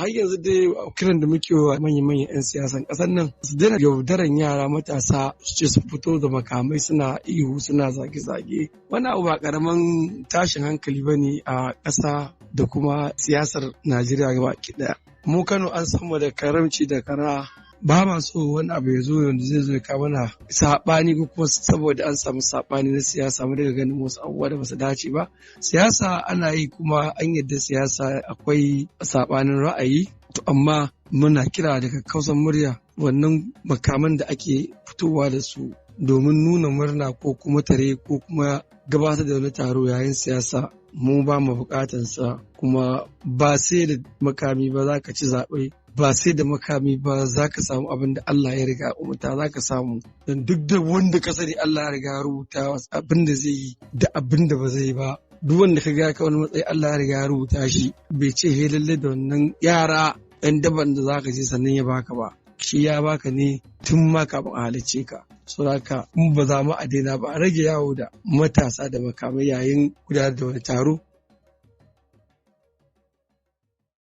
har yanzu dai kiran da muke wa manyan 'yan siyasan ƙasar nan su daina yaudaran yara matasa su ce su fito da makamai suna ihu suna zage-zage. Wani abu ba ƙaramin tashin hankali ba ne a ƙasa da kuma siyasar Najeriya gaba ɗaya. Mu Kano an samu da karamci da kara. Ba ma so wani abu ya zo wanda zai zo ya kawo mana saɓani ko kuma saboda an samu saɓani na siyasa mu daga ganin wasu abubuwa da basu dace ba. Siyasa ana yi kuma an yadda siyasa akwai saɓanin ra'ayi, to amma muna kira daga kausan murya wannan makaman da ake fitowa da su domin nuna murna ko kuma tare ko kuma gabatar da wani taro yayin siyasa mu ba mu bukatansa, kuma ba sai da makami ba za ka ci zaɓe. Ba sai da makami ba za ka samu abin da Allah ya riga umarta za ka samu. Don duk da wanda ka sani Allah ya riga rubuta abin da zai yi da abin da ba zai yi ba. Duk wanda ka ga ka wani matsayi Allah ya riga rubuta shi, bai ce he lalle da wannan yara ɗan daban da za ka je sannan ya baka ba. Shi ya baka ne tun ma kafin a halicce ka. Saboda in ba za mu a daina ba a rage yawo da matasa da makamai yayin gudanar da wani taro